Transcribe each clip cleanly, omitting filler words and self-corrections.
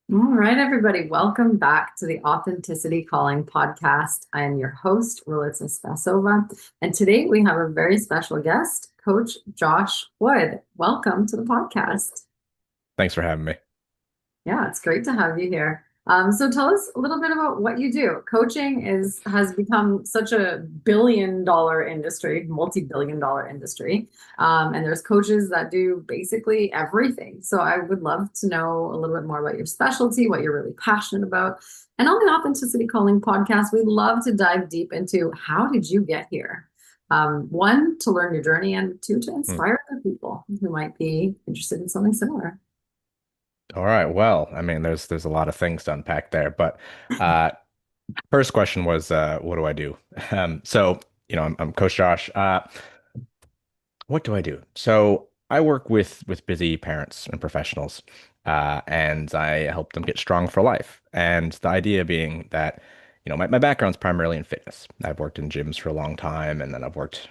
All right, everybody, welcome back to the Authenticity Calling podcast. I am your host, Rolitza Spasova, and today we have a very special guest, Coach Josh Wood. Welcome to the podcast. Thanks for having me. Yeah, it's great to have you here. So tell us a little bit about what you do. Coaching has become such a billion-dollar industry, multi-billion-dollar industry. And there's coaches that do basically everything. So I would love to know a little bit more about your specialty, what you're really passionate about. And on the Authenticity Calling podcast, we love to dive deep into how did you get here? One, to learn your journey, and two, to Hmm. inspire other people who might be interested in something similar. All right. Well, I mean, there's a lot of things to unpack there, but uh, first question was, what do I do? So I'm Coach Josh. What do I do? So I work with busy parents and professionals, and I help them get strong for life. And the idea being that, my background's primarily in fitness. I've worked in gyms for a long time, and then I've worked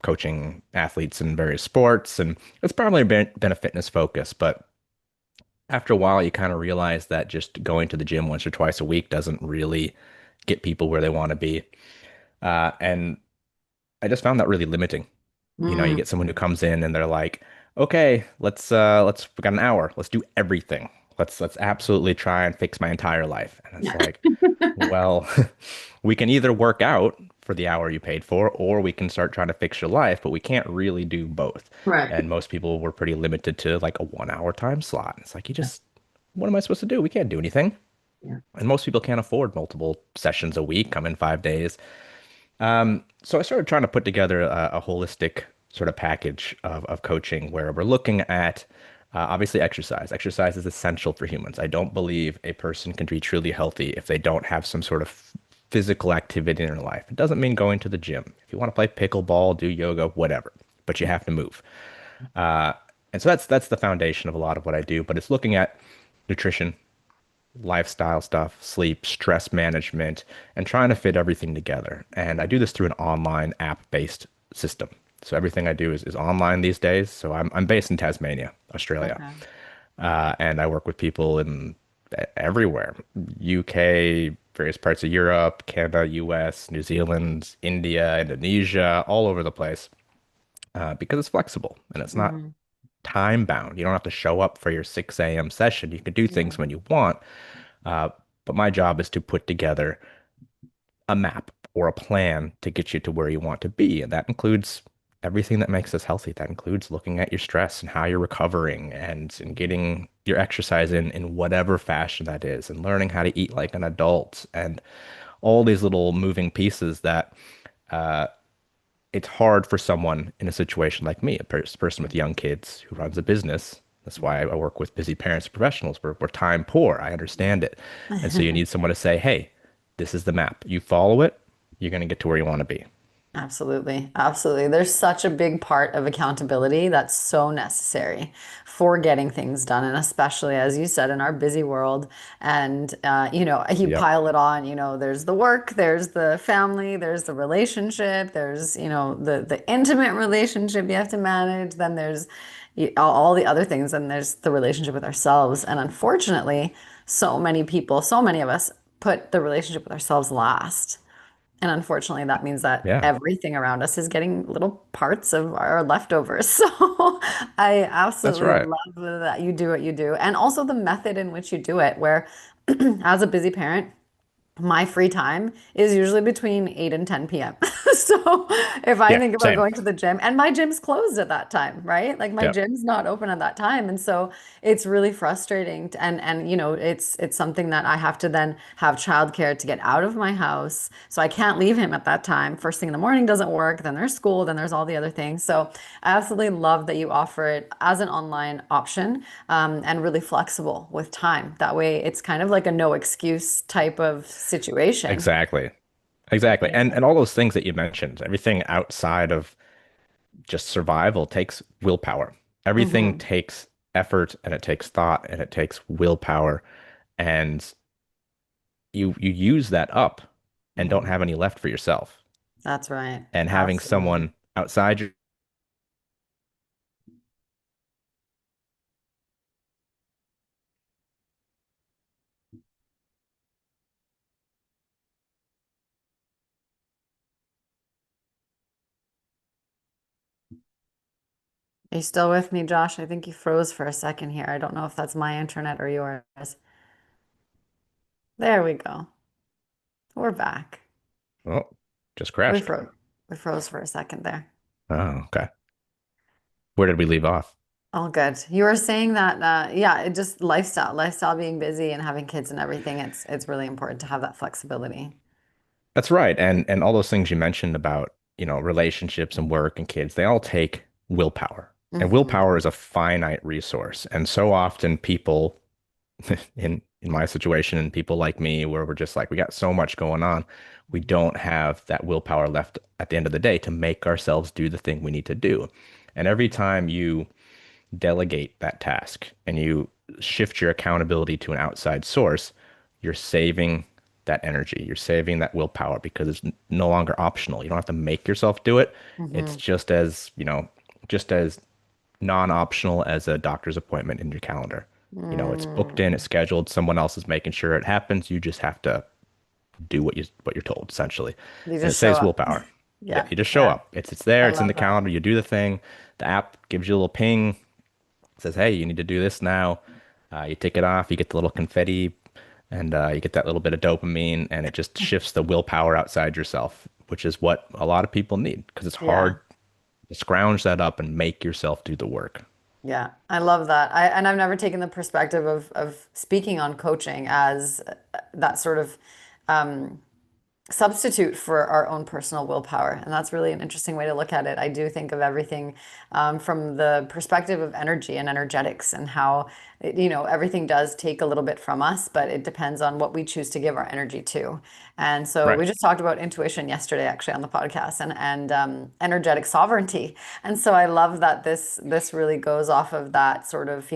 coaching athletes in various sports, and it's primarily been a fitness focus, but after a while, you kind of realize that just going to the gym once or twice a week doesn't really get people where they want to be. And I just found that really limiting. You Mm. get someone who comes in and they're like, "Okay, we got an hour. Let's do everything. Let's absolutely try and fix my entire life." And it's like, well, we can either work out for the hour you paid for, or we can start trying to fix your life, but we can't really do both. Right. And most people were pretty limited to like a 1 hour time slot. It's like, what am I supposed to do? We can't do anything. Yeah. And most people can't afford multiple sessions a week, come in 5 days. So I started trying to put together a holistic sort of package of coaching where we're looking at obviously exercise. Exercise is essential for humans. I don't believe a person can be truly healthy if they don't have some sort of physical activity in their life. It doesn't mean going to the gym. If you want to play pickleball, do yoga, whatever, but you have to move. Uh, and so that's the foundation of a lot of what I do. But it's looking at nutrition, lifestyle stuff, sleep, stress management, and trying to fit everything together. And I do this through an online app-based system. So everything I do is online these days. So I'm based in Tasmania, Australia, Okay. and I work with people in everywhere, UK, various parts of Europe, Canada, US, New Zealand, India, Indonesia, all over the place, because it's flexible and it's not Hmm. time bound. You don't have to show up for your 6 a.m. session. You can do Yeah. things when you want. Uh, but my job is to put together a map or a plan to get you to where you want to be. And that includes everything that makes us healthy. That includes looking at your stress and how you're recovering and getting your exercise in whatever fashion that is, and learning how to eat like an adult, and all these little moving pieces that uh, it's hard for someone in a situation like me, a person with young kids who runs a business. That's why I work with busy parents and professionals. We're time poor. I understand it. And so you need someone to say, hey, this is the map. You follow it, you're going to get to where you want to be. Absolutely. Absolutely. There's such a big part of accountability that's so necessary for getting things done. And especially, as you said, in our busy world. And, you Yep. pile it on, there's the work, there's the family, there's the relationship, there's, the intimate relationship you have to manage. Then there's all the other things. And there's the relationship with ourselves. And unfortunately, so many people, so many of us put the relationship with ourselves last. And unfortunately, that means that Yeah, everything around us is getting little parts of our leftovers. So I that's absolutely right. love that you do what you do. And also the method in which you do it, where as a busy parent, my free time is usually between 8 and 10 p.m. So if I Yeah, think about same. going to the gym, and my gym's closed at that time, right? Like my Yep. gym's not open at that time. And so it's really frustrating. And it's something that I have to then have childcare to get out of my house. So I can't leave him at that time. First thing in the morning doesn't work. Then there's school, then there's all the other things. So I absolutely love that you offer it as an online option, and really flexible with time. That way, it's kind of like a no excuse type of situation. Exactly. Exactly. And all those things that you mentioned, everything outside of just survival takes willpower. Everything Hmm. takes effort, and it takes thought, and it takes willpower. And you use that up and don't Hmm. have any left for yourself. That's right. And having Absolutely. someone outside your Are you still with me, Josh? I think you froze for a second here. I don't know if that's my internet or yours. There we go. We're back. Oh, just We crashed. froze. We froze for a second there. Oh, okay. Where did we leave off? All good. You were saying that, yeah, it just lifestyle being busy and having kids and everything. It's really important to have that flexibility. That's right. And all those things you mentioned about, relationships and work and kids, they all take willpower. And willpower Hmm. is a finite resource. And so often people in my situation and people like me where we're just like we got so much going on, we don't have that willpower left at the end of the day to make ourselves do the thing we need to do. And every time you delegate that task and you shift your accountability to an outside source, you're saving that energy. You're saving that willpower because it's no longer optional. You don't have to make yourself do it. It's Hmm. just as non-optional as a doctor's appointment in your calendar. It's booked in, it's Mm. scheduled, someone else is making sure it happens. You just have to do what you're told, essentially. You And it just show saves up. willpower. Yeah, Yeah, you just show yeah. up. It's there, I it's in love the that. calendar, you do the thing. The app gives you a little ping, says, hey, you need to do this now. You tick it off, you get the little confetti, and you get that little bit of dopamine, and it just shifts the willpower outside yourself, which is what a lot of people need because it's Yeah. hard to scrounge that up and make yourself do the work. Yeah, I love that. I've never taken the perspective of speaking on coaching as that sort of um, substitute for our own personal willpower. And that's really an interesting way to look at it. I do think of everything from the perspective of energy and energetics and how, everything does take a little bit from us, but it depends on what we choose to give our energy to. And so Right. we just talked about intuition yesterday, actually, on the podcast and energetic sovereignty. And so I love that this really goes off of that sort of,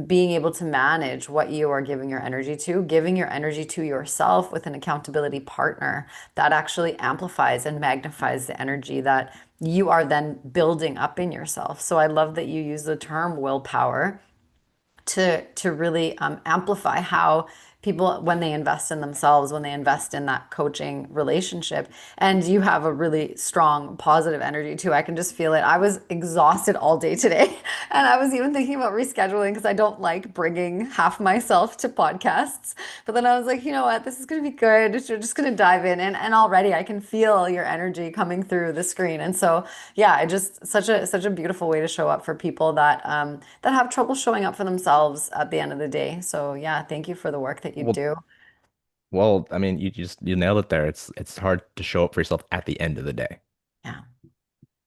being able to manage what you are giving your energy to, giving your energy to yourself with an accountability partner that actually amplifies and magnifies the energy that you are then building up in yourself. So I love that you use the term willpower to really amplify how people when they invest in themselves, when they invest in that coaching relationship, and you have a really strong positive energy too. I can just feel it. I was exhausted all day today, and I was even thinking about rescheduling because I don't like bringing half myself to podcasts. But then I was like, you know what, this is going to be good. You're just going to dive in, and already I can feel your energy coming through the screen. And so yeah, I just such a beautiful way to show up for people that have trouble showing up for themselves at the end of the day. So yeah, thank you for the work that you Well, do. well, I mean, you nailed it there. It's hard to show up for yourself at the end of the day Yeah,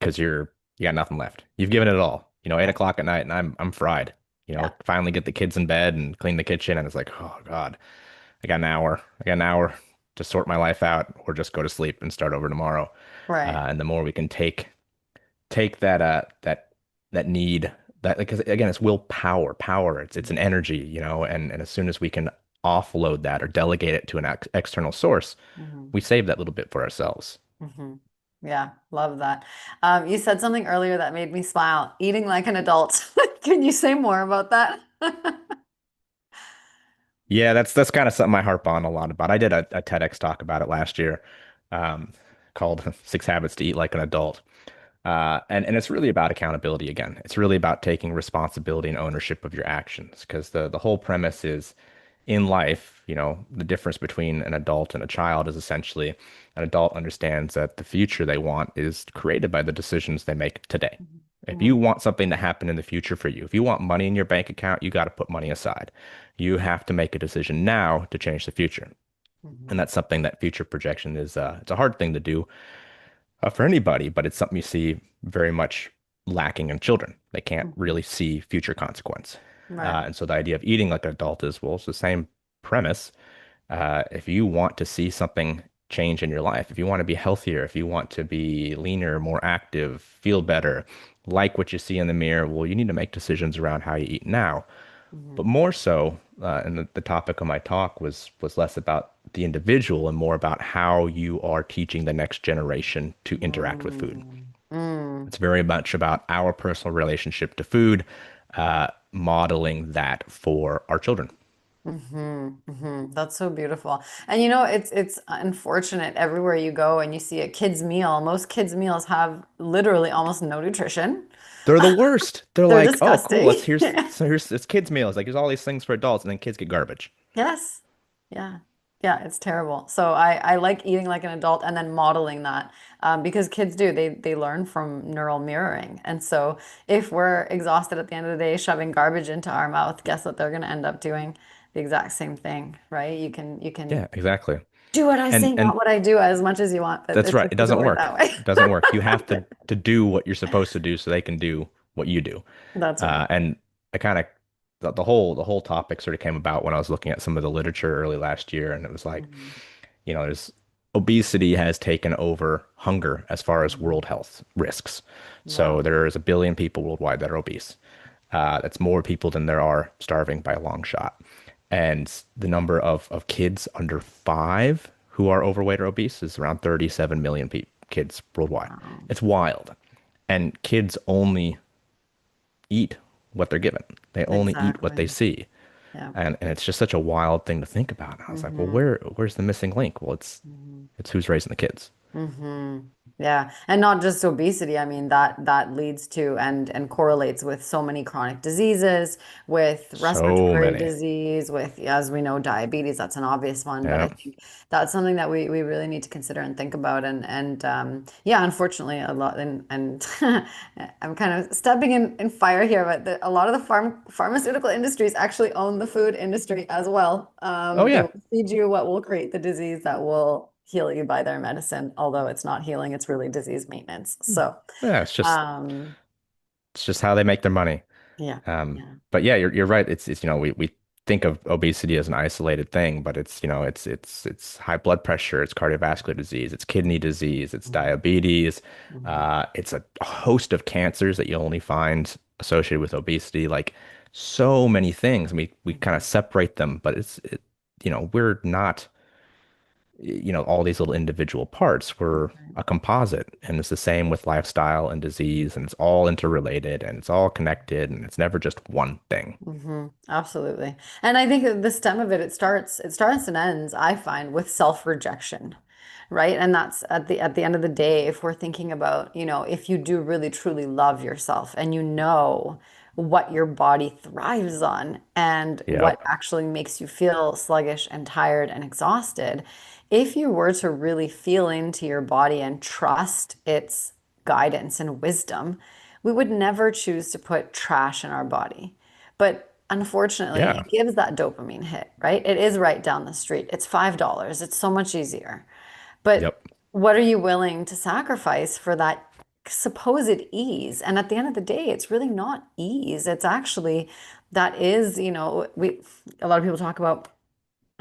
because you got nothing left. You've given it all. 8 yeah, o'clock at night, and I'm fried. yeah, Finally get the kids in bed and clean the kitchen, and it's like, oh God, I got an hour. I got an hour to sort my life out, or just go to sleep and start over tomorrow. right. And the more we can take that need that because again it's willpower power it's an energy and as soon as we can offload that or delegate it to an external source Hmm. we save that little bit for ourselves. Hmm. Yeah, love that. You said something earlier that made me smile. Eating like an adult. Can you say more about that? Yeah, that's kind of something I harp on a lot about. I did a TEDx talk about it last year, um, called Six Habits to Eat Like an Adult. And it's really about accountability again. It's really about taking responsibility and ownership of your actions because the whole premise is in life, the difference between an adult and a child is essentially an adult understands that the future they want is created by the decisions they make today. If you Mhm. want something to happen in the future for you, if you want money in your bank account, you got to put money aside. You have to make a decision now to change the future. And Mhm. that's something that future projection is, it's a hard thing to do for anybody, but it's something you see very much lacking in children. They can't Mhm. really see future consequence. Right. And so the idea of eating like an adult is, well, it's the same premise. If you want to see something change in your life, if you want to be healthier, if you want to be leaner, more active, feel better, like what you see in the mirror, well, you need to make decisions around how you eat now. But Mhm. more so, and the topic of my talk was less about the individual and more about how you are teaching the next generation to interact with food. Mm. Mm. It's very much about our personal relationship to food, modeling that for our children. That's so beautiful. And it's unfortunate everywhere you go and you see a kid's meal. Most kids' meals have literally almost no nutrition. They're the worst. They're They're like, oh, cool. disgusting. Here's it's kids' meals. Like, there's all these things for adults, and then kids get garbage. Yes. Yeah. Yeah, it's terrible. So I like eating like an adult and then modeling that because kids do. They learn from neural mirroring. And so if we're exhausted at the end of the day shoving garbage into our mouth, guess what they're going to end up doing? The exact same thing, right? You can Yeah, exactly. do what I say, And not what I do as much as you want, but that's it right. just It doesn't doesn't work work. that way. It doesn't work. You have to do what you're supposed to do so they can do what you do. That's right. And I kind of the whole topic sort of came about when I was looking at some of the literature early last year, and it was like, Mhm. there's obesity has taken over hunger as far as Mhm. world health risks. So Wow. there is a billion people worldwide that are obese. That's more people than there are starving by a long shot. And the number of kids under 5 who are overweight or obese is around 37 million kids worldwide. Wow. It's wild. And kids only eat what they're given. They only eat what they Exactly. see. Yeah. And it's just such a wild thing to think about. And I was like, well, hmm where's the missing link? Well, it's who's raising the kids. hmm Yeah, and not just obesity. I mean, that leads to and correlates with so many chronic diseases, with So respiratory many. disease, with, as we know, diabetes. That's an obvious one, but I Yeah. think that's something that we really need to consider and think about. And yeah, unfortunately, a lot and I'm kind of stepping in fire here, but a lot of the pharmaceutical industries actually own the food industry as well. Oh They yeah. will feed you what will create the disease that will heal you by their medicine, although it's not healing, it's really disease maintenance. So, Yeah, it's just um, it's just how they make their money. yeah, Um, yeah. but yeah, you're right. It's we think of obesity as an isolated thing, but it's it's high blood pressure, it's cardiovascular disease, it's kidney disease, it's Mhm, diabetes, mhm, it's a host of cancers that you only find associated with obesity, like so many things. And we kind of mhm. separate them, but we're not all these little individual parts were a composite. And it's the same with lifestyle and disease, and it's all interrelated and it's all connected, and it's never just one thing. Absolutely. And I think that the stem of it, it starts and ends, I find, with self-rejection, right? And that's at the end of the day, if we're thinking about, if you do really truly love yourself and you know what your body thrives on and what Yep. actually makes you feel sluggish and tired and exhausted, if you were to really feel into your body and trust its guidance and wisdom, we would never choose to put trash in our body. But unfortunately, Yeah. it gives that dopamine hit, right? It is right down the street. It's $5. It's so much easier. But Yep. what are you willing to sacrifice for that supposed ease? And at the end of the day, it's really not ease. It's actually that is, we a lot of people talk about,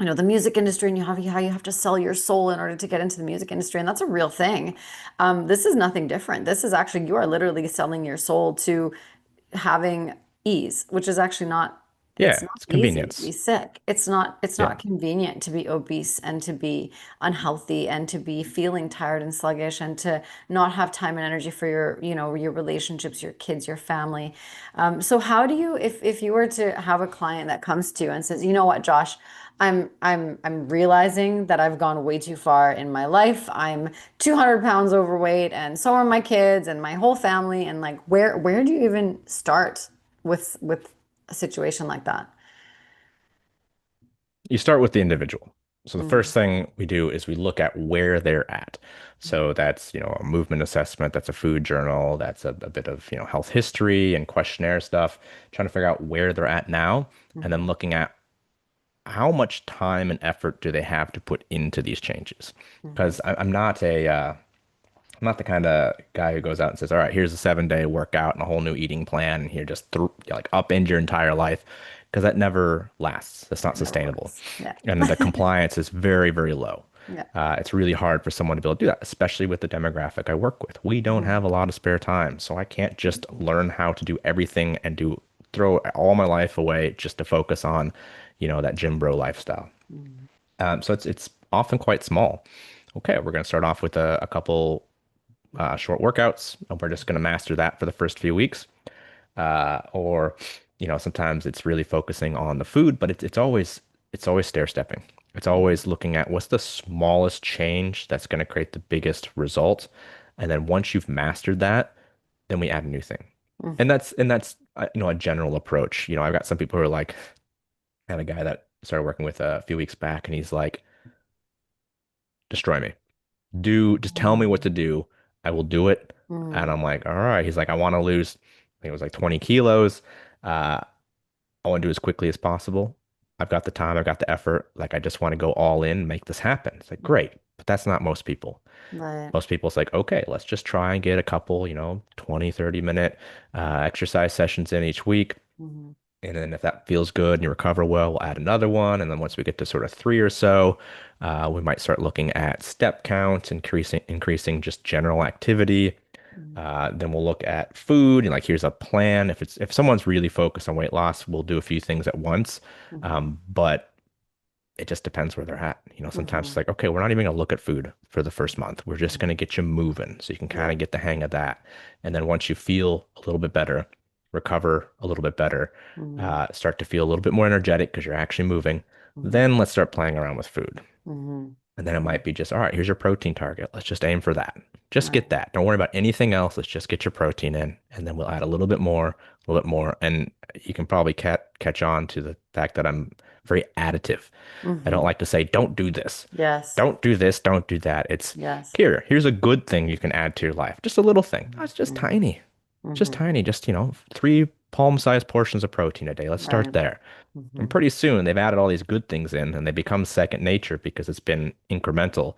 the music industry and how you have to sell your soul in order to get into the music industry, and that's a real thing. This is nothing different. This is actually you are literally selling your soul to having ease, which is actually not, it's Yeah. not It's easy to be convenience. sick. It's not Yeah. convenient to be obese and to be unhealthy and to be feeling tired and sluggish and to not have time and energy for your relationships, your kids, your family. So how do you, if you were to have a client that comes to you and says, you know what, Josh, I'm realizing that I've gone way too far in my life. I'm 200 pounds overweight, and so are my kids and my whole family. And like, where do you even start with a situation like that? You start with the individual. So the Mm, first thing we do is we look at where they're at. mm, So that's, a movement assessment, that's a food journal, that's a bit of, health history and questionnaire stuff, trying to figure out where they're at now, and then mhm, looking at how much time and effort do they have to put into these changes? mhm, Because I'm not the kind of guy who goes out and says, "All right, here's a 7-day workout and a whole new eating plan, and here just like upend your entire life," because that never lasts. That's not it never sustainable, works. Yeah. and the compliance is very, very low. Yeah. It's really hard for someone to be able to do that, especially with the demographic I work with. We don't Mhm, have a lot of spare time, so I can't just learn how to do everything and throw all my life away just to focus on, that gym bro lifestyle. mhm, So it's often quite small. Okay, we're going to start off with a couple short workouts, and we're just going to master that for the first few weeks. Or sometimes it's really focusing on the food, but it's always it's always stair stepping. It's Mhm. always looking at what's the smallest change that's going to create the biggest result. And then once you've mastered that, then we add a new thing. And that's a general approach. I've got some people who are like, I had a guy that started working with a few weeks back, and he's like, destroy me. Just tell me what to Mhm. do. I will do it. And Mhm. I'm like, all right. He's like, I want to lose, I think it was like 20 kilos. Uh, I want to do as quickly as possible. I've got the time, I've got the effort. Like, I just want to go all in, make this happen. It's like, great. But that's not most people. Right. Most people, it's like, okay, let's just try and get a couple, 20, 30-minute exercise sessions in each week. Mhm. And then if that feels good and you recover well, we'll add another one. And then once we get to sort of three or so, we might start looking at step count, increasing just general activity. Mhm. Then we'll look at food and like here's a plan. If someone's really focused on weight loss, we'll do a few things at once. Mhm. But it just depends where they're at. Sometimes it's Mhm. like, okay, we're not even gonna look at food for the first month. We're just Mhm. gonna get you moving so you can kind Yeah. of get the hang of that. And then once you feel a little bit better, recover a little bit better, Mhm. start to feel a little bit more energetic because you're actually moving, Mhm. then let's start playing around with food. Mhm. And then it Mhm. might be just, all right, here's your protein target. Let's just aim for that. Just Right. get that. Don't worry about anything else. Let's just get your protein in. And then we'll add a little bit more, a little bit more. And you can probably catch on to the fact that I'm very additive. I don't Mhm. like to say, don't do this. Yes. Don't do this. Don't do that. It's Yes. here's a good thing you can add to your life. Just a little thing. Oh, it's just Mhm. tiny. Just Mhm. tiny. Just, three palm-sized portions of protein a day. Let's start Right. there. And Mhm. pretty soon they've added all these good things in and they become second nature because it's been incremental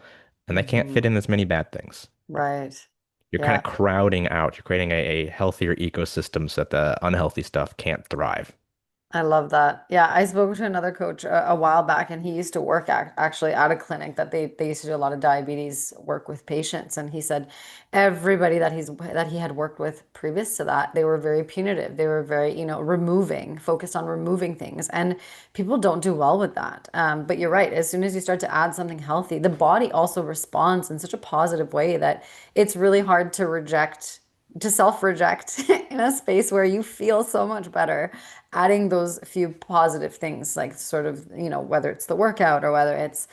and they can't fit Mhm. in as many bad things. Right. You're kind Yeah. of crowding out, you're creating a healthier ecosystem so that the unhealthy stuff can't thrive. I love that. Yeah, I spoke to another coach a while back, and he used to work actually at a clinic that they used to do a lot of diabetes work with patients. And he said everybody that he had worked with previous to that, they were very punitive. They were very, focused on removing things, and people don't do well with that. But you're right. As soon as you start to add something healthy, the body also responds in such a positive way that it's really hard to self-reject in a space where you feel so much better adding those few positive things like sort of whether it's the workout or whether it's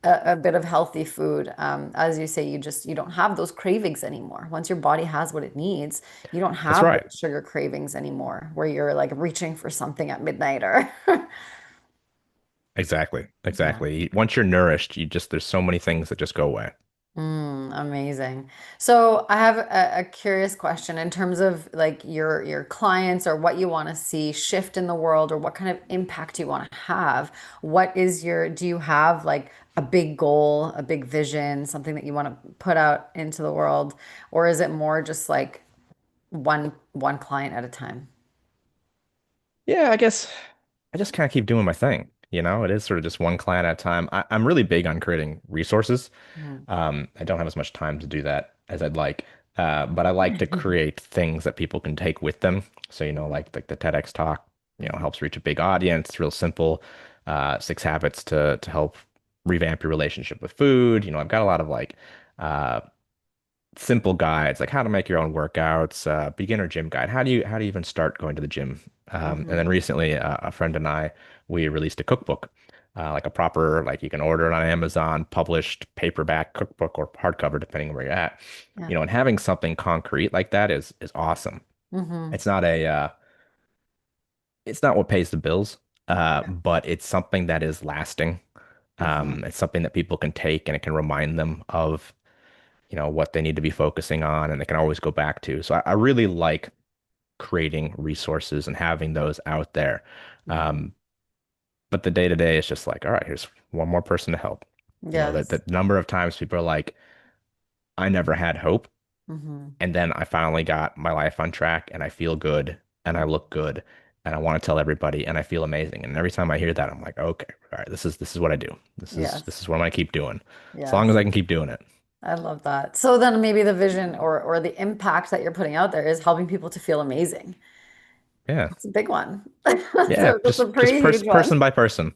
a bit of healthy food, as you say, you don't have those cravings anymore. Once your body has what it needs, you don't That's have right. those sugar cravings anymore where you're like reaching for something at midnight or Exactly. yeah. Exactly. Once you're nourished, there's so many things that just go away. Amazing. So I have a curious question in terms of like your clients or what you want to see shift in the world or what kind of impact you want to have. Do you have like a big goal, a big vision, something that you want to put out into the world, or is it more just like one client at a time? Yeah, I guess I just kind of keep doing my thing. It is sort of just one client at a time. I'm really big on creating resources. I don't have as much time to do that as I'd like, but I like to Mhm. create things that people can take with them. So, like the TEDx talk, Mhm. helps reach a big audience. It's real simple. 6 habits to help revamp your relationship with food. I've got a lot of like uh, simple guides, like how to make your own workouts, beginner gym guide. How do you even start going to the gym? And then Mhm. recently, a friend and I, we released a cookbook, like a proper, like you can order it on Amazon, published paperback cookbook or hardcover, depending on where you're at. Yeah. And having something concrete like that is awesome. Mhm. It's not it's not what pays the bills, Yeah. but it's something that is lasting. Mhm. It's something that people can take and it can remind them of what they need to be focusing on and they can always go back to. So I really like creating resources and having those out there. Mhm. Um, but the day to day is just like, all right, here's one more person to help. The Yes. number of times people are like, I never had hope. Mhm. And then I finally got my life on track and I feel good and I look good and I want to tell everybody and I feel amazing. And every time I hear that, I'm like, okay, all right, this is what I do. This is Yes. this is what I'm gonna keep doing. As long as Yes. I can keep doing it. I love that. So then maybe the vision or the impact that you're putting out there is helping people to feel amazing. Yeah. It's a big one. Yeah. That's a Just pretty huge one. person by person.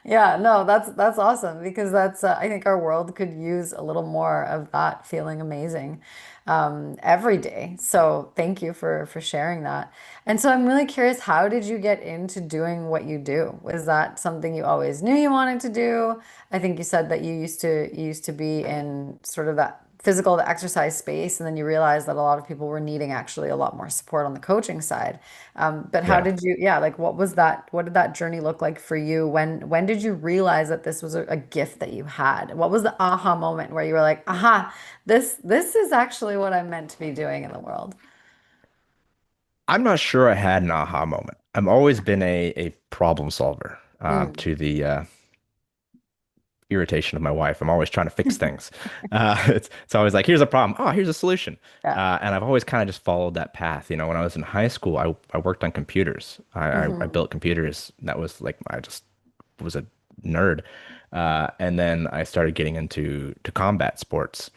Yeah, no, that's awesome because that's I think our world could use a little more of that feeling amazing. every day. So thank you for sharing that. And so I'm really curious, how did you get into doing what you do? Was that something you always knew you wanted to do? I think you said that you used to be in sort of that physical, the exercise space, and then you realized that a lot of people were needing actually a lot more support on the coaching side. But how Yeah. did you, yeah, like what was that, what did that journey look like for you? When did you realize that this was a gift that you had? What was the aha moment where you were like, aha, this is actually what I'm meant to be doing in the world? I'm not sure I had an aha moment. I've always been a problem solver, Mm, to the irritation of my wife. I'm always trying to fix things. It's always like, here's a problem. Oh, here's a solution. yeah. And I've always kind of just followed that path. You know, when I was in high school, I worked on computers. I Hmm. built computers. That was like, I just was a nerd. And then I started getting into combat sports,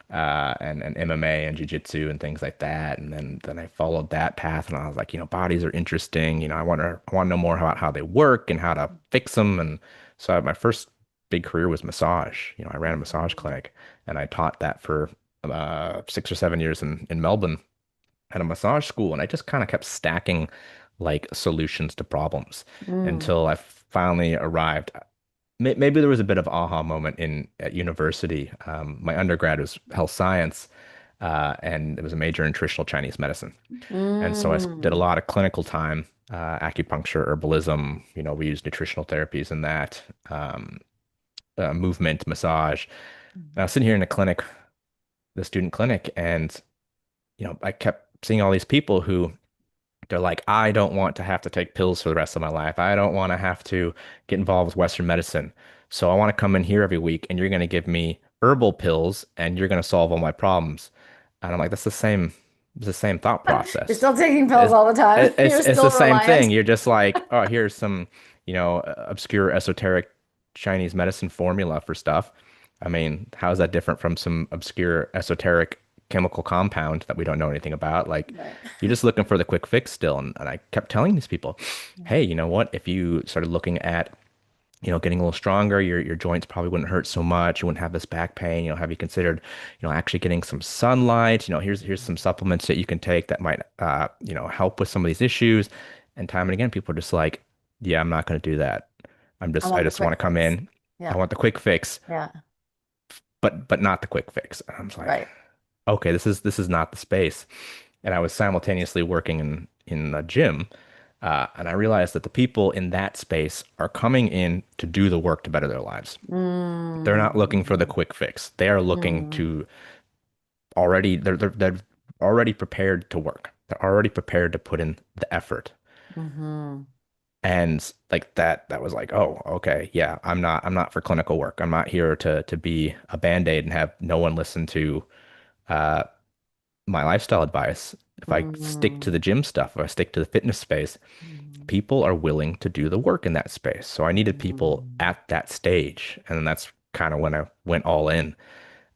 and MMA and jiu-jitsu and things like that. And then I followed that path, and I was like, bodies are interesting. I want to know more about how they work and how to fix them. And so my first big career was massage. I ran a massage clinic, and I taught that for 6 or 7 years in Melbourne at a massage school. And I just kind of kept stacking like solutions to problems Mm, until I finally arrived. Maybe there was a bit of aha moment in at university. My undergrad was health science, and it was a major in nutritional Chinese medicine. And so I did a mm, lot of clinical time, acupuncture, herbalism. We use nutritional therapies in that, movement, massage. And I was sitting here in the student clinic, and I kept seeing all these people who they're like, I don't want to have to take pills for the rest of my life. I don't want to have to get involved with Western medicine. So I want to come in here every week, and you're going to give me herbal pills, and you're going to solve all my problems. And I'm like, that's the same thought You're process. still taking pills It's, all the time. it's You're it's the still same thing. reliant. You're just like, oh, here's some, obscure esoteric Chinese medicine formula for stuff. I mean, how is that different from some obscure esoteric chemical compound that we don't know anything about? Like, Right. you're just looking for the quick fix still. And I kept telling these people, hey, you know what? If you started looking at, getting a little stronger, your joints probably wouldn't hurt so much. You wouldn't have this back pain. Have you considered, actually getting some sunlight? Here's some supplements that you can take that might, help with some of these issues. And time and again, people are just like, yeah, I'm not going to do that. I I want the just want quick to come fix. in. I Yeah. want the quick fix, Yeah. but not the quick fix. And I'm just like, Right. okay, this is not the space. And I was simultaneously working in a gym, and I realized that the people in that space are coming in to do the work to better their lives. They're not looking for the Mm, quick fix. They are looking mm, to they're already prepared to work. They're already prepared to put in the effort. mhm. And like that was like, oh, okay, yeah, I'm not for clinical work. I'm not here to be a band-aid and have no one listen to uh my lifestyle advice. If I stick to Mm, the gym stuff, if I stick to the fitness space, mm, people are willing to do the work in that space. So I needed people mm. at that stage. And then that's kind of when I went all in,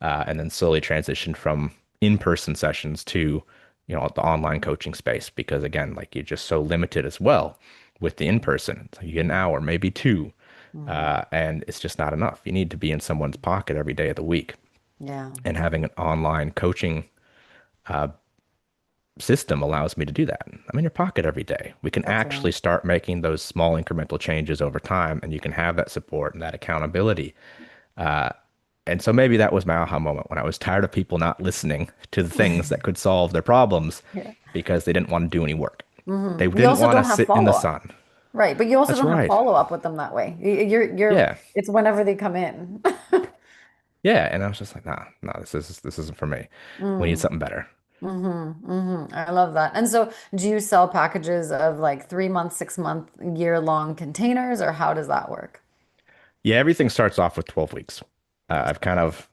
and then slowly transitioned from in-person sessions to, the online coaching space. Because again, like you're just so limited as well with the in-person. So you get an hour, maybe two, Mhm. and it's just not enough. You need to be in someone's pocket every day of the week. Yeah, And having an online coaching uh, system allows me to do that. I'm in your pocket every day. We can that's actually right. start making those small incremental changes over time, and you can have that support and that accountability. Uh, and so maybe that was my aha moment when I was tired of people not listening to the things that could solve their problems Yeah. because they didn't want to do any work. They You didn't also want to don't have sit in the follow-up. sun. Right, but you also That's don't have right. follow-up with them that way. Yeah. It's whenever they come in. Yeah. And I was just like, nah, nah, this isn't for me. We need Mm, something better. I love that. And so, do you sell packages of like 3 month, 6 month, year-long containers, or how does that work? Yeah, everything starts off with 12 weeks. Awesome. I've kind of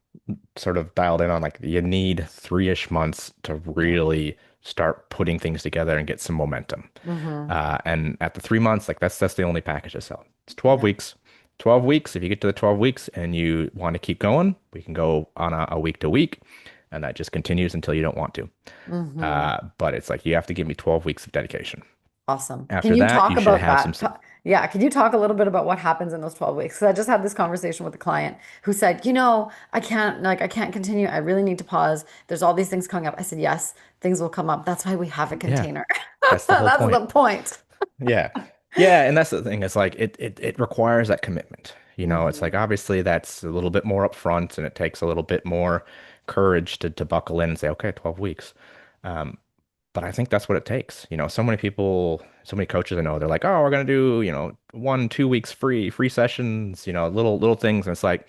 sort of dialed in on like you need 3-ish months to Yeah. really start putting things together and get some momentum. Mm-hmm. And at the 3 months, like that's the only package I sell. It's 12 Yeah. weeks. 12 weeks. If you get to the 12 weeks and you want to keep going, we can go on a week to week, and that just continues until you don't want to. Mm-hmm. But it's like you have to give me 12 weeks of dedication. Awesome. Can After you that, talk you should about have some. that? Yeah, could you talk a little bit about what happens in those 12 weeks? Because I just had this conversation with a client who said, I can't continue. I really need to pause. There's all these things coming up. I said, yes, things will come up. That's why we have a Yeah, container. that's the whole That's point. the point. Yeah. Yeah, and that's the thing. It's like it requires that commitment. It's like Hmm. obviously that's a little bit more upfront and it takes a little bit more courage to buckle in and say, okay, 12 weeks. Um, but I think that's what it takes. So many people, so many coaches I know, they're like, oh, we're gonna do, 1, 2 weeks free sessions, little things. And it's like,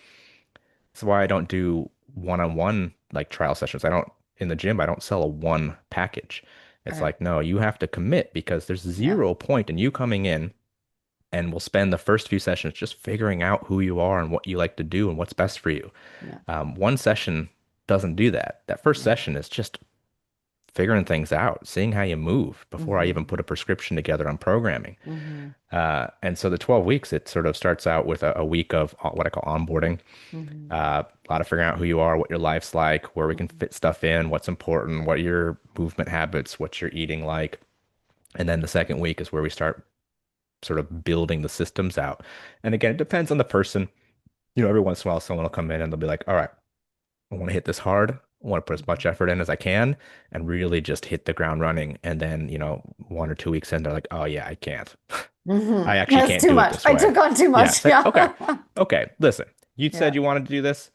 that's why I don't do one-on-one like trial sessions. I don't in the gym, I don't sell a one package. It's Right. like, no, you have to commit because there's Yeah. zero point in you coming in and we'll spend the first few sessions just figuring out who you are and what you like to do and what's best for you. Yeah. One session doesn't do that. That first session is just figuring things out, seeing how you move before I even Hmm. put a prescription together on programming. Hmm. And so the 12 weeks, it sort of starts out with a week of what I call onboarding. Hmm. A lot of figuring out who you are, what your life's like, where we can Hmm. fit stuff in, what's important, what are your movement habits, what's your eating like. And then the second week is where we start sort of building the systems out. And again, it depends on the person. Every once in a while, someone will come in and they'll be like, all right, I want to hit this hard. I want to put as much effort in as I can and really just hit the ground running. And then, 1 or 2 weeks in, they're like, oh, yeah, I can't. Hmm. I actually That's can't too do it much. this I way. took on too Yeah. much. It's like, okay, Yeah. okay, listen, you said Yeah. you wanted to do this.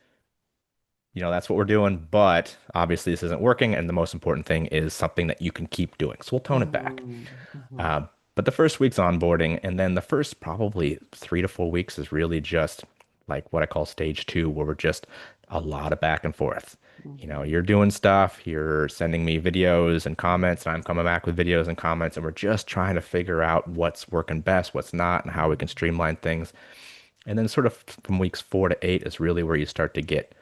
That's what we're doing. But obviously, this isn't working. And the most important thing is something that you can keep doing. So we'll tone it back. Hmm. Hmm. Uh, but the first week's onboarding, and then the first probably 3 to 4 weeks is really just like what I call stage two, where we're just a lot of back and forth. Hmm. You're doing stuff, you're sending me videos and comments, and I'm coming back with videos and comments, and we're just trying to figure out what's working best, what's not, and how we can streamline things. And then sort of from weeks 4 to 8 is really where you start to get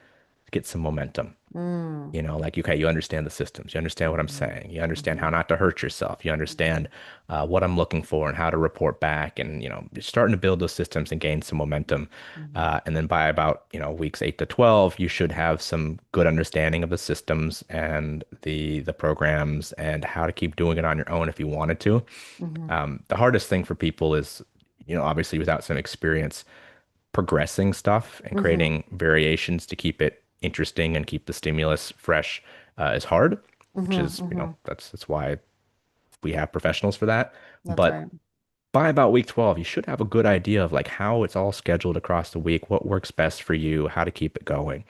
some momentum. Hmm. Like, okay, you understand the systems. You understand what I'm Hmm. saying. You understand how Hmm. not to hurt yourself. You Hmm. understand what I'm looking for and how to report back. And, you're starting to build those systems and gain some momentum. Hmm. And then by about, weeks 8 to 12, you should have some good understanding of the systems and the programs and how to keep doing it on your own if you wanted to. Hmm. The hardest thing for people is, obviously without some experience, progressing stuff and Hmm. creating variations to keep it interesting and keep the stimulus fresh is hard, which Hmm. is, Hmm. that's why we have professionals for that. That's But right. by about week 12, you should have a good idea of like how it's all scheduled across the week, what works best for you, how to keep it going.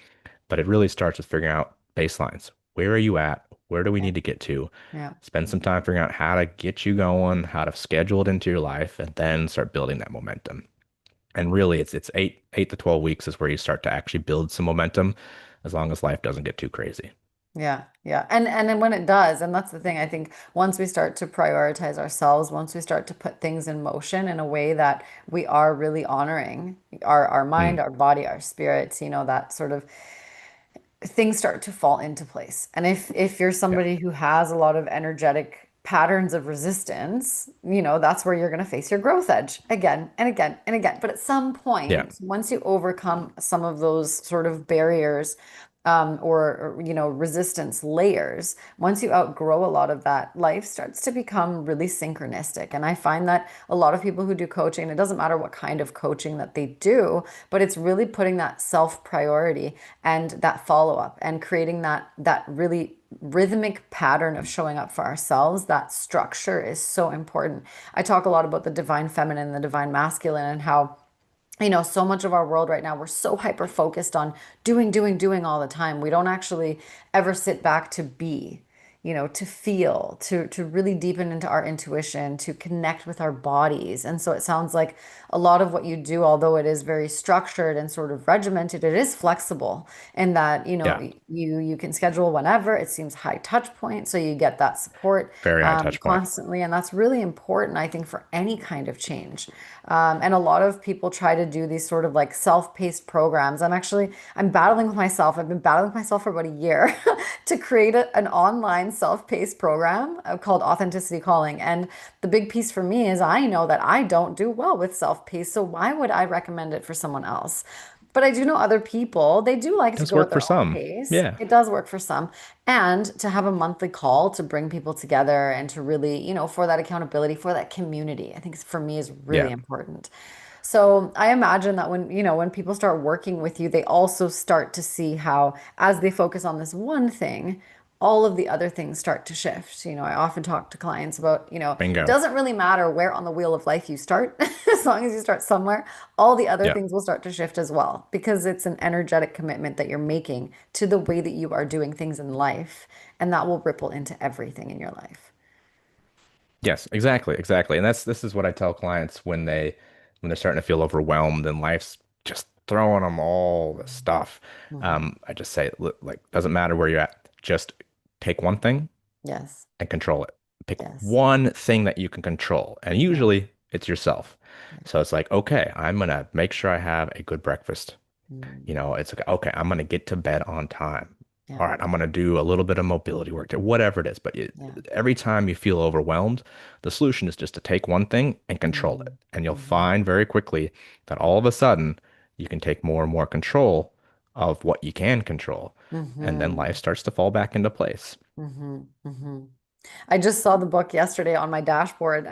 But it really starts with figuring out baselines. Where are you at? Where do we Yeah. need to get to? Yeah. Spend some time figuring out how to get you going, how to schedule it into your life, and then start building that momentum. And really, it's 8 to 12 weeks is where you start to actually build some momentum, as long as life doesn't get too crazy. Yeah, yeah. And then when it does, and that's the thing, I think once we start to prioritize ourselves, once we start to put things in motion in a way that we are really honoring our mind, Mm, our body, our spirits, that sort of things start to fall into place. And if you're yeah, somebody who has a lot of energetic patterns of resistance, that's where you're going to face your growth edge again and again and again. But at some yeah, point, once you overcome some of those sort of barriers, or resistance layers, once you outgrow a lot of that, life starts to become really synchronistic. And I find that a lot of people who do coaching, it doesn't matter what kind of coaching that they do, but it's really putting that self priority and that follow up and creating that really rhythmic pattern of showing up for ourselves. That structure is so important. I talk a lot about the divine feminine and the divine masculine, and how so much of our world right now, we're so hyper focused on doing, doing, doing all the time. We don't actually ever sit back to be, to feel, to really deepen into our intuition, to connect with our bodies. And so it sounds like a lot of what you do, although it is very structured and sort of regimented, it is flexible in that, yeah. you can schedule whenever. It seems high touch point, so you get that support Very high touch point. constantly, and that's really important, I think, for any kind of change. And a lot of people try to do these sort of like self-paced programs. I'm battling with myself. I've been battling with myself for about a year to create an online self-paced program called Authenticity Calling. And the big piece for me is I know that I don't do well with self-paced. So why would I recommend it for someone else? But I do know other people, they do like to Does go at work for their own some. pace. Yeah. It does work for some. And to have a monthly call to bring people together and to really, for that accountability, for that community, I think for me is really Yeah. important. So I imagine that when people start working with you, they also start to see how, as they focus on this one thing, all of the other things start to shift. I often talk to clients about, it Bingo. doesn't really matter where on the wheel of life you start, as long as you start somewhere, all the other Yeah. things will start to shift as well, because it's an energetic commitment that you're making to the way that you are doing things in life, and that will ripple into everything in your life. Yes, exactly, exactly. And this is what I tell clients when they're starting to feel overwhelmed and life's just throwing them all the stuff. Mhm. I just say, look, like, doesn't matter where you're at, just take one thing Yes. and control it. Pick Yes. one thing that you can control, and Yeah. usually it's yourself. Yeah. So it's like, okay, I'm gonna make sure I have a good breakfast. Mm. It's like, okay, I'm gonna get to bed on time. Yeah. All right, I'm gonna do a little bit of mobility work, whatever it is. But Yeah. every time you feel overwhelmed, the solution is just to take one thing and control it. Mhm. And you'll Mhm. find very quickly that all of a sudden you can take more and more control of what you can control. And then life Mhm. starts to fall back into place. Mhm. Mhm. I just saw the book yesterday on my dashboard.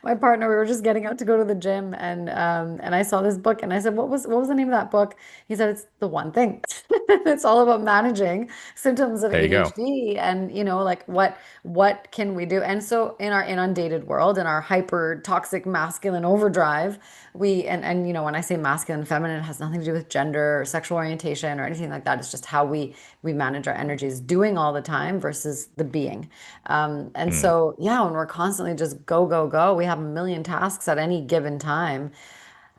My partner, we were just getting out to go to the gym, and I saw this book, and I said, "What was the name of that book?" He said, "It's the one thing. It's all about managing symptoms of There you go. ADHD, and like what can we do?" And so in our inundated world, in our hyper toxic masculine overdrive, when I say masculine and feminine, it has nothing to do with gender or sexual orientation or anything like that. It's just how we manage our energies, doing all the time versus the being. And Mm, so, yeah, when we're constantly just go, go, go, we have a million tasks at any given time.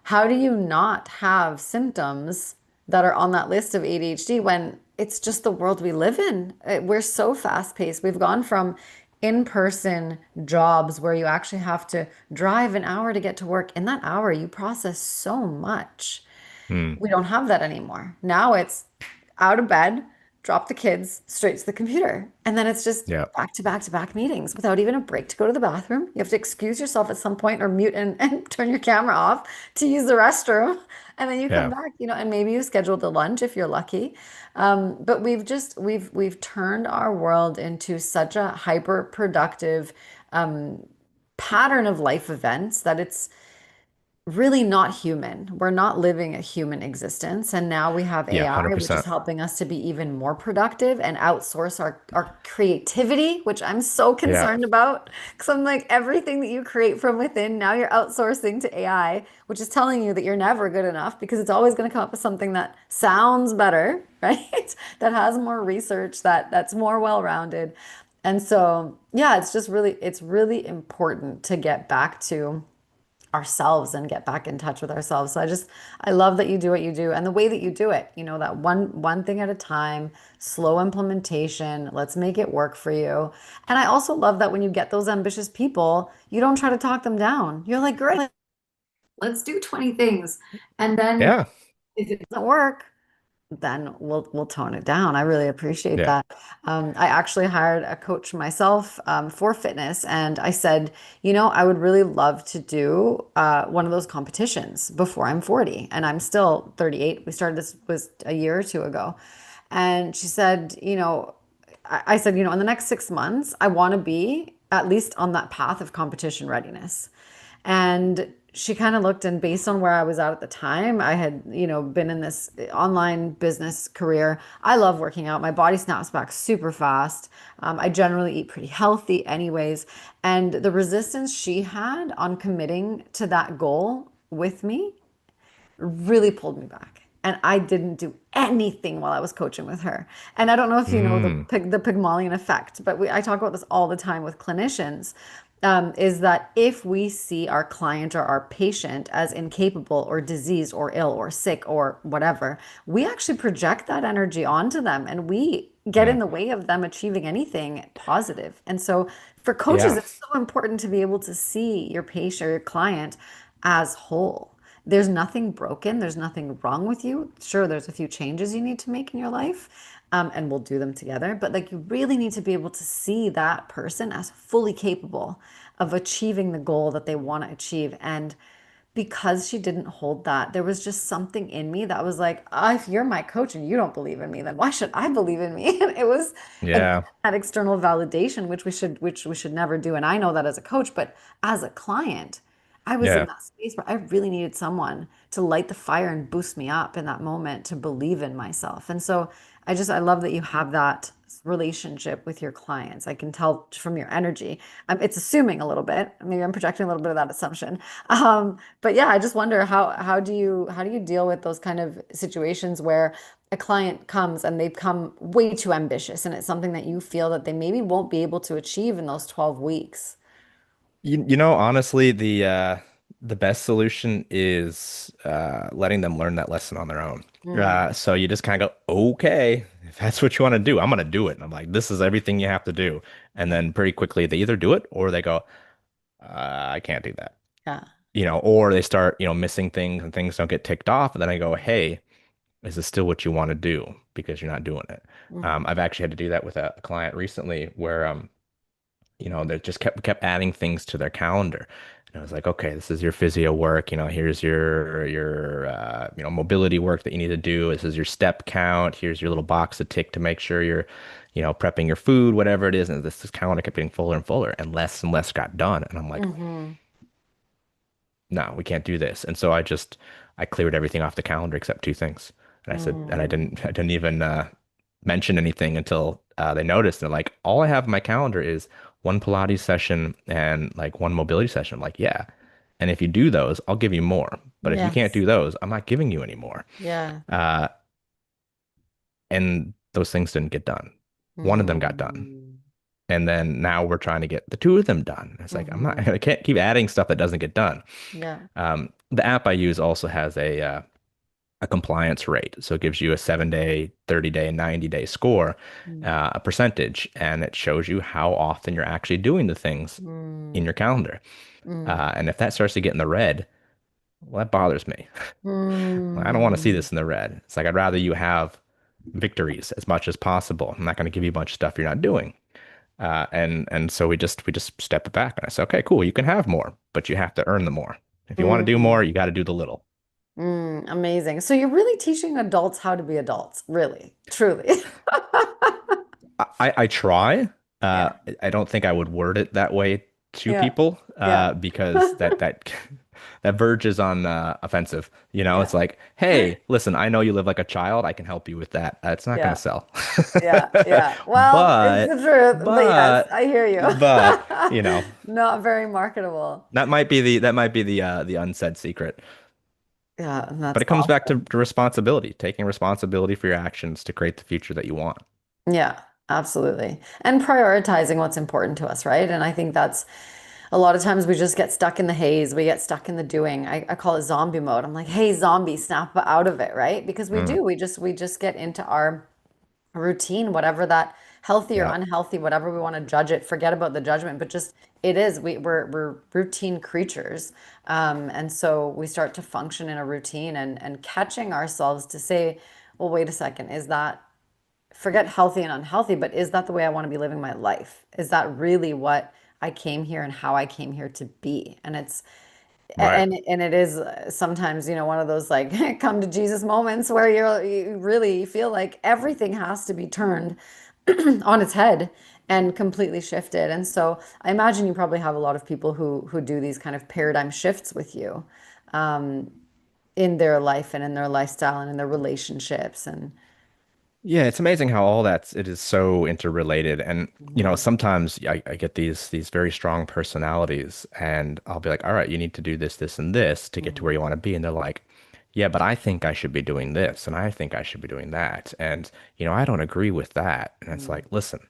How do you not have symptoms that are on that list of ADHD when it's just the world we live in? We're so fast paced. We've gone from in-person jobs where you actually have to drive an hour to get to work. In that hour, you process so much. mm, We don't have that anymore. Now it's out of bed, drop the kids straight to the computer. And then it's just yeah. back to back to back meetings without even a break to go to the bathroom. You have to excuse yourself at some point or mute and turn your camera off to use the restroom. And then you come Yeah. back, and maybe you scheduled a lunch if you're lucky. But we've turned our world into such a hyper productive pattern of life events that it's really not human. We're not living a human existence. And now we have Yeah. AI, which is 100%. helping us to be even more productive and outsource our creativity, which I'm so Yeah. concerned about. Because I'm like, everything that you create from within, now you're outsourcing to AI, which is telling you that you're never good enough because it's always going to come up with something that sounds better, right? That has more research, that's more well-rounded. And so, yeah, it's really important to get back to ourselves and get back in touch with ourselves. So I love that you do what you do and the way that you do it, that one thing at a time, slow implementation, let's make it work for you. And I also love that when you get those ambitious people, you don't try to talk them down. You're like, great, Let's do 20 things. And then Yeah. if it doesn't work, then we'll tone it down. I really appreciate Yeah. that. I actually hired a coach myself for fitness, and I said, I would really love to do one of those competitions before I'm 40, and I'm still 38. We started this was a year or two ago, and she said, I said, in the next 6 months, I want to be at least on that path of competition readiness. And she kind of looked, and based on where I was at the time, I had, been in this online business career. I love working out. My body snaps back super fast. I generally eat pretty healthy, anyways. And the resistance she had on committing to that goal with me really pulled me back. And I didn't do anything while I was coaching with her. And I don't know if you know the Mm, the Pygmalion effect, but I talk about this all the time with clinicians. Is that if we see our client or our patient as incapable or diseased or ill or sick or whatever, we actually project that energy onto them and we get in mm. the way of them achieving anything positive. And so for coaches, Yeah. it's so important to be able to see your patient or your client as whole. There's nothing broken, there's nothing wrong with you. Sure, there's a few changes you need to make in your life, and we'll do them together. But like, you really need to be able to see that person as fully capable of achieving the goal that they want to achieve. And because she didn't hold that, there was just something in me that was like, if you're my coach and you don't believe in me, then why should I believe in me? And it was again Yeah. that external validation, which we should never do. And I know that as a coach, but as a client, I was in Yeah. that space where I really needed someone to light the fire and boost me up in that moment to believe in myself. And so I love that you have that relationship with your clients. I can tell from your energy. It's assuming a little bit. Maybe I'm projecting a little bit of that assumption. But yeah, I just wonder how do you deal with those kind of situations where a client comes and they've come way too ambitious and it's something that you feel that they maybe won't be able to achieve in those 12 weeks. Honestly, the best solution is letting them learn that lesson on their own. Mm, So you just kind of go, okay, if that's what you want to do, I'm gonna do it. And I'm like, this is everything you have to do. And then pretty quickly they either do it or they go, I can't do that. yeah. Or they start, missing things and things don't get ticked off. And then I go, hey, is this still what you want to do? Because you're not doing it. Mhm. I've actually had to do that with a client recently where they just kept adding things to their calendar. And I was like, okay, this is your physio work. Here's your mobility work that you need to do. This is your step count. Here's your little box to tick to make sure you're, prepping your food, whatever it is. And this calendar kept getting fuller and fuller, and less got done. And I'm like, Mhm. no, we can't do this. And so I cleared everything off the calendar except two things. And I said, and I Mm. didn't even mention anything until they noticed. And they're like, all I have on my calendar is one Pilates session and like one mobility session. I'm like, yeah. And if you do those, I'll give you more. But if you can't Yes. do those, I'm not giving you any more. Yeah. Uh, and those things didn't get done. One of them got done. Mm. And then now we're trying to get the two of them done. It's like, Mhm. I can't keep adding stuff that doesn't get done. Yeah. The app I use also has a compliance rate. So it gives you a 7-day, 30-day, and 90-day score, Mm. a percentage, and it shows you how often you're actually doing the things in Mm. your calendar. Mm. And if that starts to get in the red, well, that bothers me. I don't want to see Mm. this in the red. It's like I'd rather you have victories as much as possible. I'm not going to give you a bunch of stuff you're not doing. And so we just step it back and I say, okay, cool, you can have more, but you have to earn the more. If you want to do Mm. more, you got to do the little. Amazing. So you're really teaching adults how to be adults, really, truly. I try. Uh, Yeah. I don't think I would word it that way to Yeah. people Yeah. because that that verges on offensive. Yeah. It's like, hey, listen, I know you live like a child. I can help you with that. It's not going to Yeah. sell. Yeah. Yeah. Well, it's the But truth, but yes, but I hear but you. Not very marketable. that might be the unsaid secret. Yeah, and But that's it comes back awesome. to responsibility, taking responsibility for your actions to create the future that you want. Yeah, absolutely. And prioritizing what's important to us, right? And I think that's a lot of times we just get stuck in the haze. We get stuck in the doing. I call it zombie mode. I'm like, hey, zombie, snap out of it, right? Because we Mm, do. We just get into our routine, whatever that healthy or yeah. unhealthy, whatever we want to judge it, forget about the judgment, but just it is. We're routine creatures. And so we start to function in a routine and catching ourselves to say, well, wait a second, is that forget healthy and unhealthy, but is that the way I want to be living my life? Is that really what I came here and how I came here to be? And it's Right. and it is sometimes, one of those like come to Jesus moments where you really feel like everything has to be turned on its head and completely shifted. And so I imagine you probably have a lot of people who do these kind of paradigm shifts with you in their life and in their lifestyle and in their relationships and Yeah, it's amazing how it is so interrelated. And Mhm. sometimes I get these very strong personalities and I'll be like, all right, you need to do this, this, and this to get to where Mhm. you want to be. And they're like, yeah, but I think I should be doing this and I think I should be doing that. And I don't agree with that. And it's like, Mhm. listen,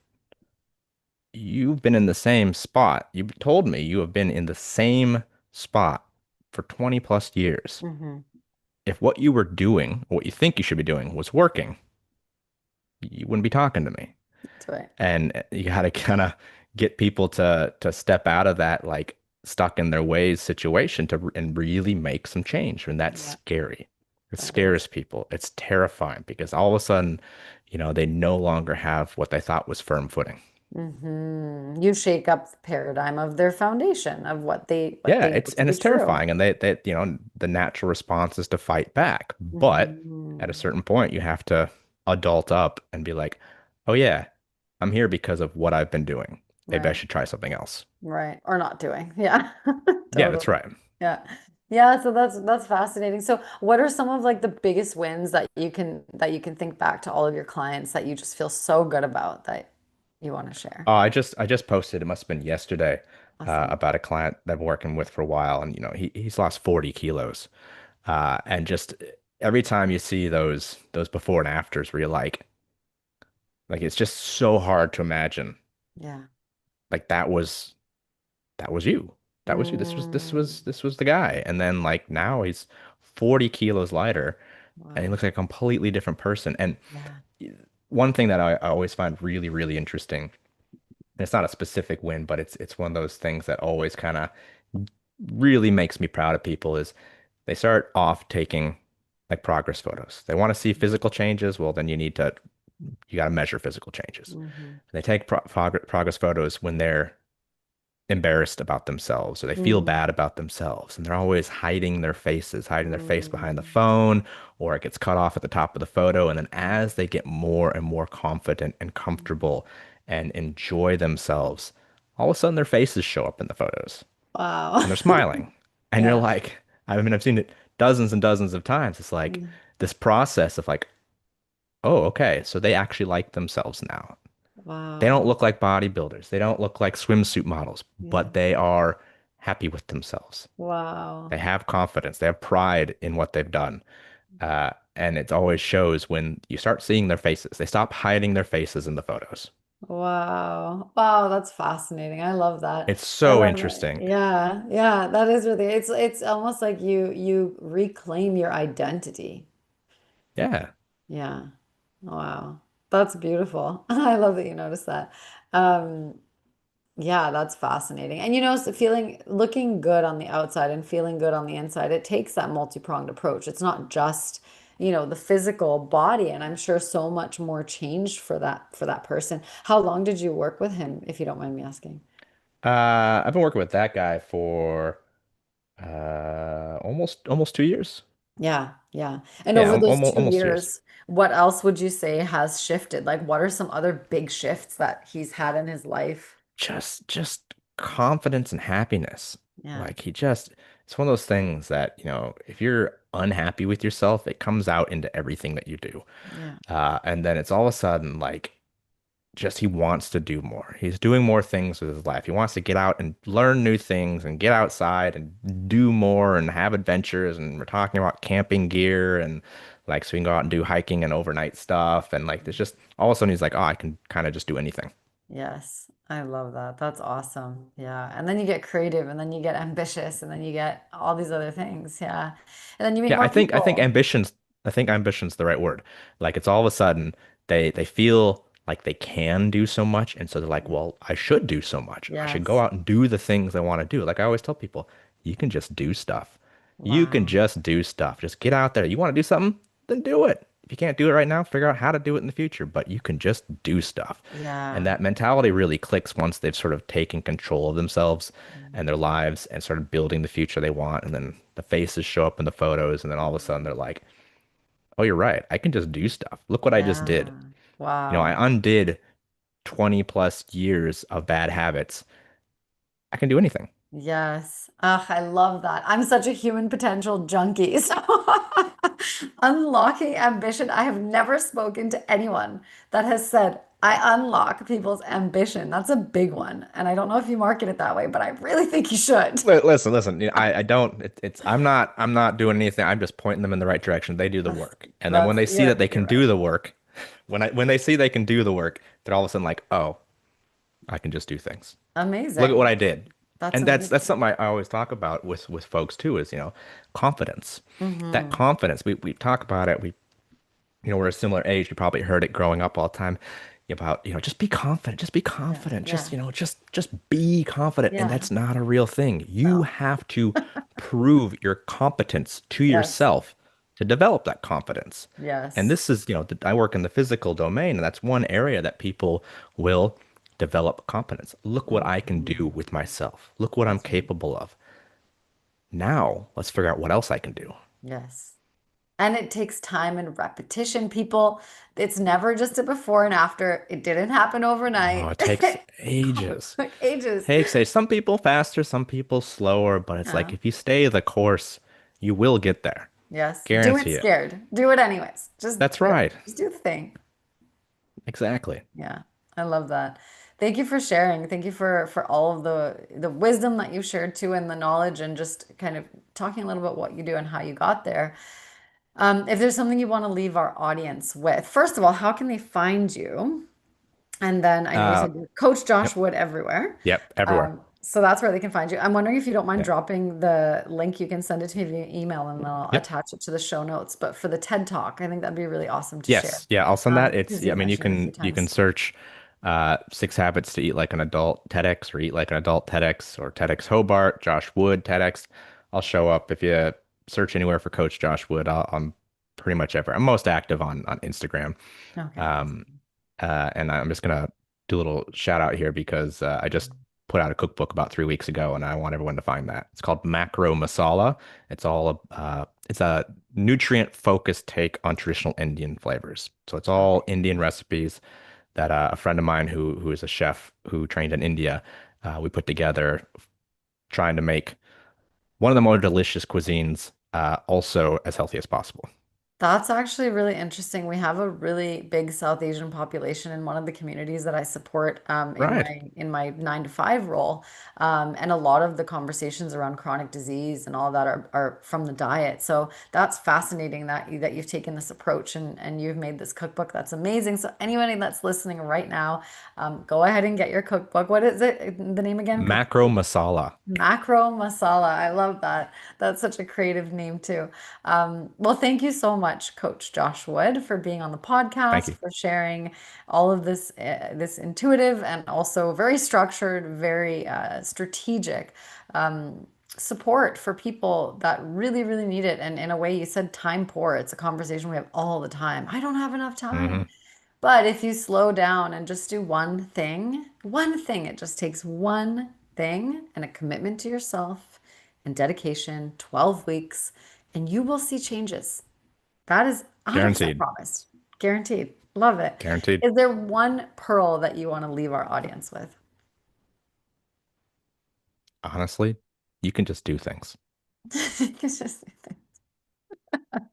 you've been in the same spot. You told me you have been in the same spot for 20 plus years. Mhm. If what you were doing, what you think you should be doing was working, you wouldn't be talking to me. That's right. And you got to kind of get people to step out of that like stuck in their ways situation and really make some change. And that's Yeah, scary. It that is. scares people. It's terrifying because all of a sudden, they no longer have what they thought was firm footing. You shake up the paradigm of their foundation of what Yeah, they know it's to and be it's true. terrifying, and they the natural response is to fight back. But at a Hmm. certain point, you have to adult up and be like, "Oh yeah, I'm here because of what I've been doing. Maybe I Right. should try something else." Right. Or not doing. Yeah. Yeah, that's Totally. right. Yeah. Yeah, so that's fascinating. So what are some of like the biggest wins that you can think back to all of your clients that you just feel so good about that you want to share? I just posted, it must have been yesterday, Awesome. about a client that I'm working with for a while, and he's lost 40 kilos. And just every time you see those before and afters where you're like it's just so hard to imagine Yeah. like that was you. That was you. This was this Mm, was this was the guy. And then like now he's 40 kilos lighter and he wow. looks like a completely different person. And Yeah. one thing that I always find really, really interesting, and it's not a specific win, but it's one of those things that always kind of really makes me proud of people is they start off taking like progress photos. They want to see physical changes. Well, then you got to measure physical changes. Hmm. They take progress photos when they're embarrassed about themselves or they feel Mm, bad about themselves and they're always hiding their faces, hiding their face behind the mm, phone, or it gets cut off at the top of the photo. And then as they get more and more confident and comfortable and enjoy themselves, all of a sudden their faces show up in the photos wow. and they're smiling. And you're Yeah. like, I mean, I've seen it dozens and dozens of times. It's like Mm, this process of like, oh, okay, so they actually like themselves now. They don't wow. look like bodybuilders. They don't look like swimsuit models, Yeah. but they are happy with themselves. They Wow. have confidence. They have pride in what they've done. And it always shows when you start seeing their faces. They stop hiding their faces in the photos. Wow. Wow, that's fascinating. I love that. It's I so love that. interesting. Yeah. Yeah, that is really it's almost like you reclaim your identity. Yeah. Yeah. Wow. That's beautiful. I love that you noticed that. Um, yeah, that's fascinating. And feeling looking good on the outside and feeling good on the inside, it takes that multi-pronged approach. It's not just, the physical body, and I'm sure so much more changed for that person. How long did you work with him, if you don't mind me asking? I've been working with that guy for almost 2 years. Yeah, yeah. And Yeah, over those almost two almost 2 years. years, what else would you say has shifted? Like, what are some other big shifts that he's had in his life? Just confidence and happiness. Yeah, Like it's one of those things that, if you're unhappy with yourself, it comes out into everything that you do. yeah, And then it's all of a sudden like just he wants to do more. He's doing more things with his life. He wants to get out and learn new things and get outside and do more and have adventures. And we're talking about camping gear and like so we can go out and do hiking and overnight stuff. And like there's just all of a sudden he's like, oh, I can kind of just do anything. yes. I love that. That's awesome. Yeah. And then you get creative and then you get ambitious and then you get all these other things. Yeah. And then you meet Yeah, more I think people. ambition's the right word. Like it's all of a sudden they feel like they can do so much, and so they're like, well, I should do so much. I should go Yes. out and do the things I want to do. Like I always tell people, you can just do stuff. You can Wow. just do stuff. Just get out there. You want to do something? Then do it. If you can't do it right now, figure out how to do it in the future, but you can just do stuff. And Yeah. that mentality really clicks once they've sort of taken control of themselves and their Mm. lives and started building the future they want. And then the faces show up in the photos, and then all of a sudden they're like, oh, you're right. I can just do stuff. Look what I just did. Yeah. I Wow. undid 20 plus years of bad habits. I can do anything. Yes. Ugh, I love that. I'm such a human potential junkie. So unlocking ambition. I have never spoken to anyone that has said, I unlock people's ambition. That's a big one. And I don't know if you market it that way, but I really think you should. Listen. I don't. I'm not doing anything. I'm just pointing them in the right direction. They do the work, and then when they see that they can You're do right. the work, when they see they can do the work, they're all of a sudden like, oh, I can just do things. Look at what Amazing. I did. That's And that's amazing. something I always talk about with folks too is, confidence. That Hmm. confidence, we talk about it. We're a similar age. You probably heard it growing up all the time about, just be confident, just be Yeah. confident, Yeah. just be confident. And Yeah. that's not a real thing. You No. have to prove your competence to Yes. yourself to develop that confidence. And Yes. this is, I work in the physical domain, and that's one area that people will develop competence. Look what I can do with myself. Look what I'm That's right. capable of. Now, let's figure out what else I can do. Yes. And it takes time and repetition. People, it's never just a before and after. It didn't happen Oh, overnight. it takes ages. Like ages. Takes a some people faster, some people slower, but it's like Yeah. if you stay the course, you will get there. Yes. Do it Guarantee it. scared. Do it anyways. Just That's do it. right. Just do the thing. Exactly. Yeah. I love that. Thank you for sharing. Thank you for all of the wisdom that you shared too and the knowledge and just kind of talking a little bit what you do and how you got there. If there's something you want to leave our audience with, first of all, how can they find you? And then I know you Uh, said you're Coach Josh yep. Wood everywhere. Yep. Everywhere. So that's where they can find you. I'm wondering if you don't mind Yep. dropping the link. You can send it to me via email and I'll Yep. attach it to the show notes. But for the TED Talk, I think that'd be really awesome to share. Yes. Yeah. I'll send that. It's, Because yeah, I you've mean, mentioned it a few you can times. search 6 Habits to Eat Like an Adult TEDx or Eat Like an Adult TEDx or TEDx Hobart, Josh Wood TEDx. I'll show up. If you search anywhere for Coach Josh Wood, I'm pretty much ever. I'm most active on Instagram. Okay, Um, awesome. and I'm just gonna do a little shout out here because I just put out a cookbook about 3 weeks ago, and I want everyone to find that. It's called Macro Masala. It's a nutrient focused take on traditional Indian flavors. So it's all Okay. Indian recipes that a friend of mine who is a chef who trained in India, we put together, trying to make one of the more delicious cuisines, also as healthy as possible. That's actually really interesting. We have a really big South Asian population in one of the communities that I support Right. in my 9 to 5 role, and a lot of the conversations around chronic disease and all that are from the diet. So that's fascinating that you've taken this approach and you've made this cookbook. That's amazing. So anybody that's listening right now, go ahead and get your cookbook. What is it? The name again? Macro Masala. Macro Masala. I love that. That's such a creative name too. Well, thank you so much, Coach Josh Wood, for being on the Thank podcast, you. for sharing all of this intuitive and also very structured, very strategic support for people that really, really need it. And in a way, you said time poor. It's a conversation we have all the time. I don't have enough time. Hmm. But if you slow down and just do one thing, it just takes one thing and a commitment to yourself and dedication, 12 weeks, and you will see changes. That is 100% Guaranteed. promised. Guaranteed. Love it. Guaranteed. Is there one pearl that you want to leave our audience with? Honestly, you can just do things. It's just-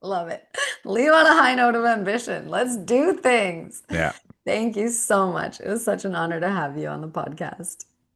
Love it. Leave on a high note of ambition. Let's do things. Yeah. Thank you so much. It was such an honor to have you on the podcast.